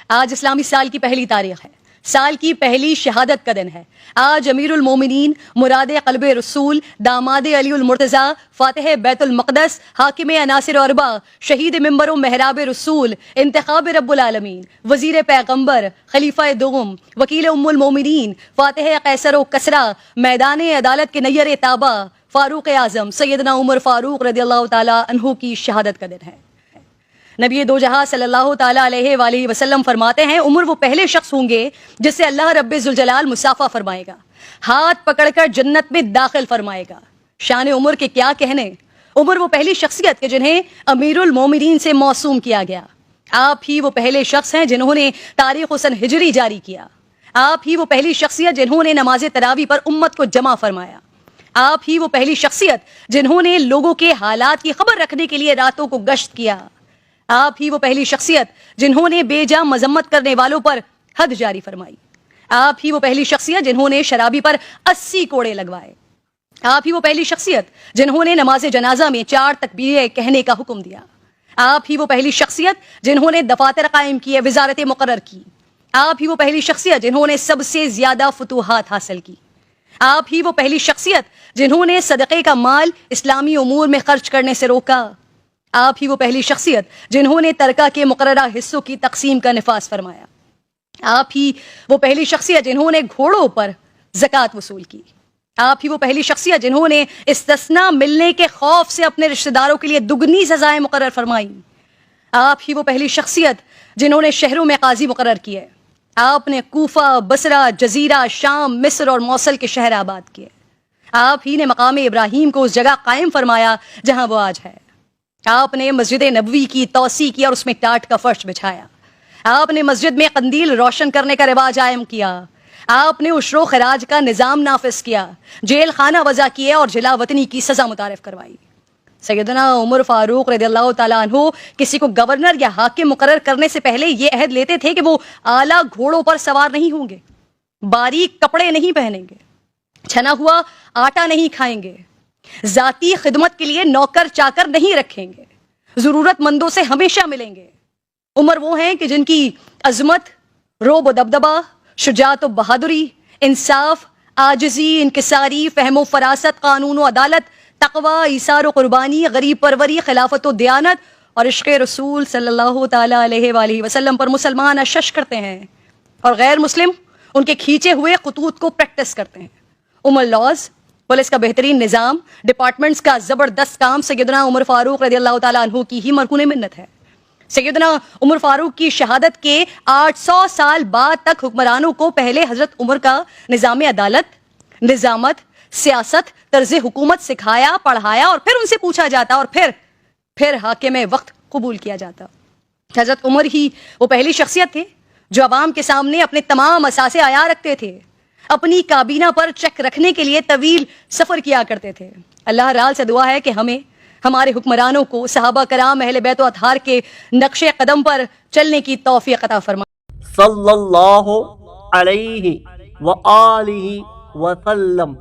آج اسلامی سال کی پہلی تاریخ ہے، سال کی پہلی شہادت کا دن ہے۔ آج امیر المومنین، مراد قلب رسول، داماد علی المرتضیٰ، فاتح بیت المقدس، حاکم عناصر اربع، شہید منبر و محراب رسول، انتخاب رب العالمین، وزیر پیغمبر، خلیفہ دوم، وکیل ام المومنین، فاتح قیصر و کسرا، میدان عدالت کے نیر تابہ، فاروق اعظم سیدنا عمر فاروق رضی اللہ تعالی عنہ کی شہادت کا دن ہے۔ نبی دو جہاں صلی اللہ تعالیٰ علیہ وآلہ وسلم فرماتے ہیں، عمر وہ پہلے شخص ہوں گے جس سے اللہ رب ذوالجلال مصافحہ فرمائے گا، ہاتھ پکڑ کر جنت میں داخل فرمائے گا۔ شان عمر کے کیا کہنے، عمر وہ پہلی شخصیت کے جنہیں امیر المومنین سے موسوم کیا گیا۔ آپ ہی وہ پہلے شخص ہیں جنہوں نے تاریخ سن ہجری جاری کیا۔ آپ ہی وہ پہلی شخصیت جنہوں نے نماز تراویح پر امت کو جمع فرمایا۔ آپ ہی وہ پہلی شخصیت جنہوں نے لوگوں کے حالات کی خبر رکھنے کے لیے راتوں کو گشت کیا۔ آپ ہی وہ پہلی شخصیت جنہوں نے بے جا مذمت کرنے والوں پر حد جاری فرمائی۔ آپ ہی وہ پہلی شخصیت جنہوں نے شرابی پر 80 کوڑے لگوائے۔ آپ ہی وہ پہلی شخصیت جنہوں نے نماز جنازہ میں 4 تکبیریں کہنے کا حکم دیا۔ آپ ہی وہ پہلی شخصیت جنہوں نے دفاتر قائم کیے، وزارتیں مقرر کی۔ آپ ہی وہ پہلی شخصیت جنہوں نے سب سے زیادہ فتوحات حاصل کی۔ آپ ہی وہ پہلی شخصیت جنہوں نے صدقے کا مال اسلامی امور میں خرچ کرنے سے روکا۔ آپ ہی وہ پہلی شخصیت جنہوں نے ترکہ کے مقررہ حصوں کی تقسیم کا نفاذ فرمایا۔ آپ ہی وہ پہلی شخصیت جنہوں نے گھوڑوں پر زکوٰۃ وصول کی۔ آپ ہی وہ پہلی شخصیت جنہوں نے استثناء ملنے کے خوف سے اپنے رشتہ داروں کے لیے دگنی سزائیں مقرر فرمائیں۔ آپ ہی وہ پہلی شخصیت جنہوں نے شہروں میں قاضی مقرر کیے۔ آپ نے کوفہ، بصرہ، جزیرہ، شام، مصر اور موصل کے شہر آباد کیے۔ آپ ہی نے مقام ابراہیم کو اس جگہ قائم فرمایا جہاں وہ آج ہے۔ آپ نے مسجد نبوی کی توسیع کی اور اس میں ٹاٹ کا فرش بچھایا۔ آپ نے مسجد میں قندیل روشن کرنے کا رواج قائم کیا۔ آپ نے عشر و خراج کا نظام نافذ کیا، جیل خانہ وضع کیے اور جلا وطنی کی سزا متعارف کروائی۔ سیدنا عمر فاروق رضی اللہ تعالیٰ عنہ کسی کو گورنر یا حاکم مقرر کرنے سے پہلے یہ عہد لیتے تھے کہ وہ اعلیٰ گھوڑوں پر سوار نہیں ہوں گے، باریک کپڑے نہیں پہنیں گے، چھنا ہوا آٹا نہیں کھائیں گے، ذاتی خدمت کے لیے نوکر چاکر نہیں رکھیں گے، ضرورت مندوں سے ہمیشہ ملیں گے۔ عمر وہ ہیں کہ جن کی عظمت، رعب و دبدبہ، شجاعت و بہادری، انصاف، عاجزی، انکساری، فہم و فراست، قانون و عدالت، تقوی، ایثار و قربانی، غریب پروری، خلافت و دیانت اور عشق رسول صلی اللہ تعالیٰ علیہ وآلہ وسلم پر مسلمان اشش کرتے ہیں اور غیر مسلم ان کے کھینچے ہوئے خطوط کو پریکٹس کرتے ہیں۔ عمر لاز، پولیس کا بہترین نظام، ڈپارٹمنٹس کا زبردست کام سیدنا عمر فاروق رضی اللہ تعالیٰ عنہ کی ہی مرہون منت ہے۔ سیدنا عمر فاروق کی شہادت کے 800 سال بعد تک حکمرانوں کو پہلے حضرت عمر کا نظام عدالت، نظامت، سیاست، طرز حکومت سکھایا، پڑھایا اور پھر ان سے پوچھا جاتا اور پھر حاکم وقت قبول کیا جاتا۔ حضرت عمر ہی وہ پہلی شخصیت تھے جو عوام کے سامنے اپنے تمام اثاثے عیاں رکھتے تھے، اپنی کابینہ پر چیک رکھنے کے لیے طویل سفر کیا کرتے تھے۔ اللہ رال سے دعا ہے کہ ہمیں، ہمارے حکمرانوں کو صحابہ کرام، اہل بیت و اطہار کے نقش قدم پر چلنے کی توفیق عطا فرمائے۔ صلی اللہ علیہ وآلہ وسلم۔